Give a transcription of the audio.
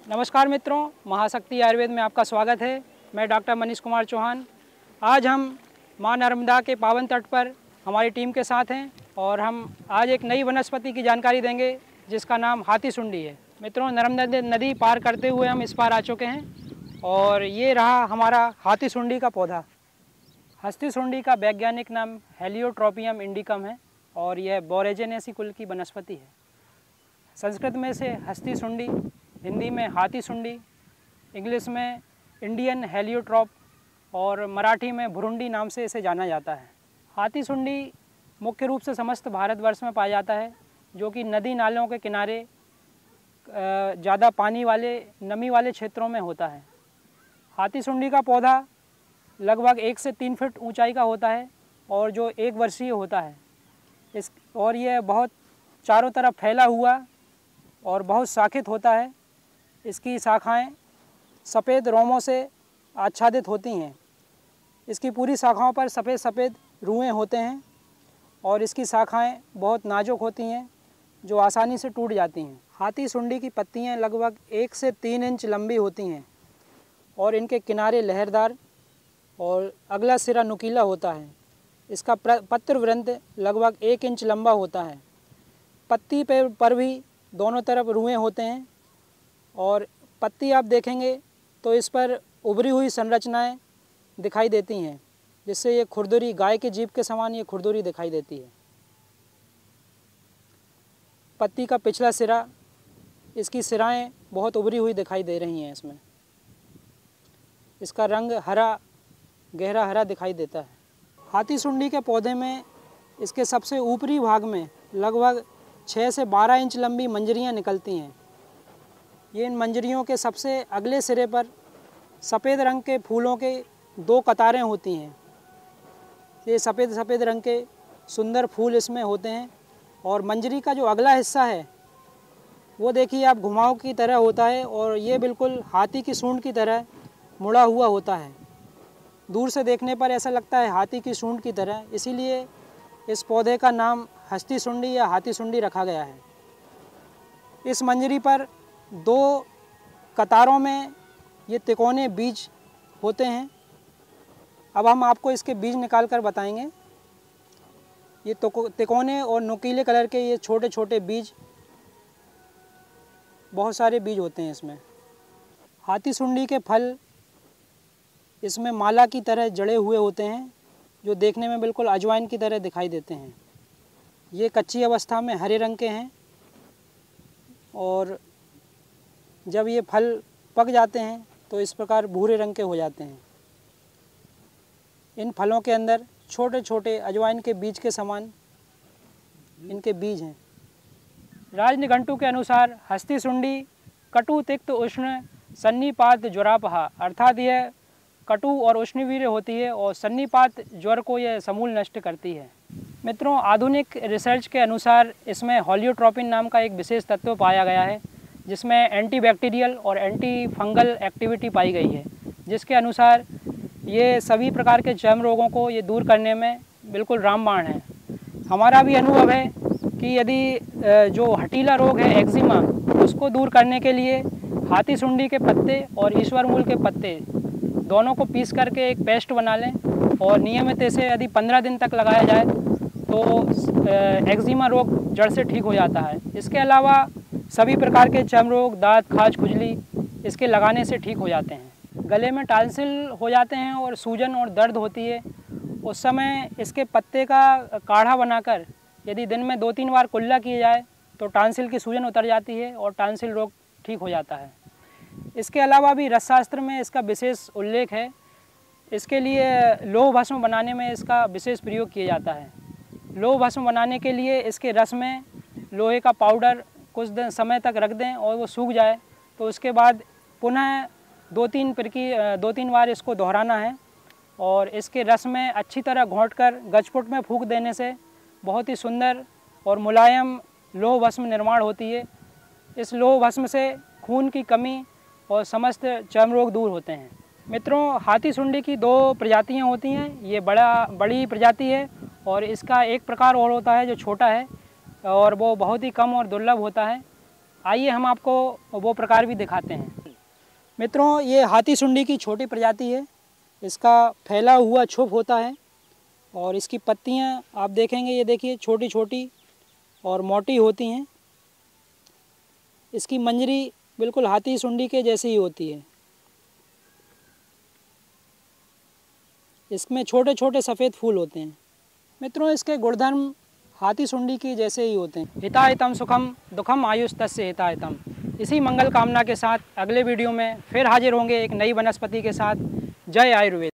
नमस्कार मित्रों, महाशक्ति आयुर्वेद में आपका स्वागत है। मैं डॉक्टर मनीष कुमार चौहान। आज हम माँ नर्मदा के पावन तट पर हमारी टीम के साथ हैं और हम आज एक नई वनस्पति की जानकारी देंगे जिसका नाम हाथी सुंडी है। मित्रों, नर्मदा नदी पार करते हुए हम इस पार आ चुके हैं और ये रहा हमारा हाथी सुंडी का पौधा। हस्ती सुंडी का वैज्ञानिक नाम हेलियोट्रोपियम इंडिकम है और यह बोरेजेनेसी कुल की वनस्पति है। संस्कृत में से हस्ती सुंडी, हिंदी में हाथी सुंडी, इंग्लिश में इंडियन हेलियोट्रोप और मराठी में भुरुंडी नाम से इसे जाना जाता है। हाथी सुंडी मुख्य रूप से समस्त भारतवर्ष में पाया जाता है, जो कि नदी नालों के किनारे ज़्यादा पानी वाले नमी वाले क्षेत्रों में होता है। हाथी सुंडी का पौधा लगभग 1 से 3 फीट ऊंचाई का होता है और जो 1 वर्षीय होता है और यह बहुत चारों तरफ फैला हुआ और बहुत शाखित होता है। इसकी शाखाएं सफ़ेद रोमों से आच्छादित होती हैं। इसकी पूरी शाखाओं पर सफ़ेद सफ़ेद रुएं होते हैं और इसकी शाखाएं बहुत नाजुक होती हैं जो आसानी से टूट जाती हैं। हाथी सुंडी की पत्तियां लगभग 1 से 3 इंच लंबी होती हैं और इनके किनारे लहरदार और अगला सिरा नुकीला होता है। इसका पत्र वृंत लगभग 1 इंच लंबा होता है। पत्ती पर भी दोनों तरफ रुएं होते हैं और पत्ती आप देखेंगे तो इस पर उभरी हुई संरचनाएं दिखाई देती हैं, जिससे ये खुरदुरी, गाय के जीभ के समान ये खुरदुरी दिखाई देती है। पत्ती का पिछला सिरा, इसकी सिराएं बहुत उभरी हुई दिखाई दे रही हैं। इसमें इसका रंग हरा, गहरा हरा दिखाई देता है। हाथी सुंडी के पौधे में इसके सबसे ऊपरी भाग में लगभग 6 से 12 इंच लंबी मंजरियां निकलती हैं। ये इन मंजरियों के सबसे अगले सिरे पर सफ़ेद रंग के फूलों के 2 कतारें होती हैं। ये सफ़ेद सफ़ेद रंग के सुंदर फूल इसमें होते हैं और मंजरी का जो अगला हिस्सा है वो देखिए आप घुमाव की तरह होता है और ये बिल्कुल हाथी की सूंड की तरह मुड़ा हुआ होता है। दूर से देखने पर ऐसा लगता है हाथी की सूंड की तरह, इसीलिए इस पौधे का नाम हस्ती सुंडी या हाथी सुंडी रखा गया है। इस मंजरी पर 2 कतारों में ये तिकोने बीज होते हैं। अब हम आपको इसके बीज निकाल कर बताएंगे। ये तिकोने और नुकीले कलर के ये छोटे छोटे बीज, बहुत सारे बीज होते हैं इसमें। हाथी सुंडी के फल इसमें माला की तरह जड़े हुए होते हैं, जो देखने में बिल्कुल अजवाइन की तरह दिखाई देते हैं। ये कच्ची अवस्था में हरे रंग के हैं और जब ये फल पक जाते हैं तो इस प्रकार भूरे रंग के हो जाते हैं। इन फलों के अंदर छोटे छोटे अजवाइन के बीज के समान इनके बीज हैं। राजनिघंटु के अनुसार हस्ती सुंडी कटु तिक्त उष्ण सन्निपात ज्वरापहा, अर्थात यह कटु और उष्णवीर्य होती है और सन्निपात ज्वर को यह समूल नष्ट करती है। मित्रों, आधुनिक रिसर्च के अनुसार इसमें हेलियोट्रोपिन नाम का एक विशेष तत्व पाया गया है, जिसमें एंटीबैक्टीरियल और एंटी फंगल एक्टिविटी पाई गई है, जिसके अनुसार ये सभी प्रकार के चर्म रोगों को ये दूर करने में बिल्कुल रामबाण है। हमारा भी अनुभव है कि यदि जो हटीला रोग है एक्जिमा, उसको दूर करने के लिए हाथी सुंडी के पत्ते और ईश्वर मूल के पत्ते दोनों को पीस करके एक पेस्ट बना लें और नियमित इसे यदि 15 दिन तक लगाया जाए तो एक्जिमा रोग जड़ से ठीक हो जाता है। इसके अलावा सभी प्रकार के चर्म रोग, दांत, खाज, खुजली इसके लगाने से ठीक हो जाते हैं। गले में टांसिल हो जाते हैं और सूजन और दर्द होती है, उस समय इसके पत्ते का काढ़ा बनाकर यदि दिन में 2-3 बार कुल्ला किया जाए तो टांसिल की सूजन उतर जाती है और टांसिल रोग ठीक हो जाता है। इसके अलावा भी रसशास्त्र में इसका विशेष उल्लेख है। इसके लिए लौह भस्म बनाने में इसका विशेष प्रयोग किया जाता है। लौह भस्म बनाने के लिए इसके रस में लोहे का पाउडर कुछ दिन समय तक रख दें और वो सूख जाए तो उसके बाद पुनः 2-3 बार इसको दोहराना है और इसके रस में अच्छी तरह घोंटकर गजपुट में फूंक देने से बहुत ही सुंदर और मुलायम लौह भस्म निर्माण होती है। इस लौह भस्म से खून की कमी और समस्त चर्म रोग दूर होते हैं। मित्रों, हाथी सुंडी की 2 प्रजातियां होती हैं। ये बड़ी प्रजाति है और इसका एक प्रकार और होता है जो छोटा है और वो बहुत ही कम और दुर्लभ होता है। आइए हम आपको वो प्रकार भी दिखाते हैं। मित्रों, ये हाथी सुंडी की छोटी प्रजाति है। इसका फैला हुआ छुप होता है और इसकी पत्तियां आप देखेंगे, ये देखिए छोटी छोटी और मोटी होती हैं। इसकी मंजरी बिल्कुल हाथी सुंडी के जैसी ही होती है। इसमें छोटे छोटे सफ़ेद फूल होते हैं। मित्रों, इसके गुणधर्म हाथी सुंडी की जैसे ही होते हैं। हिताहितम सुखम दुखम आयुष तस्य हिताहितम। इसी मंगल कामना के साथ अगले वीडियो में फिर हाजिर होंगे एक नई वनस्पति के साथ। जय आयुर्वेद।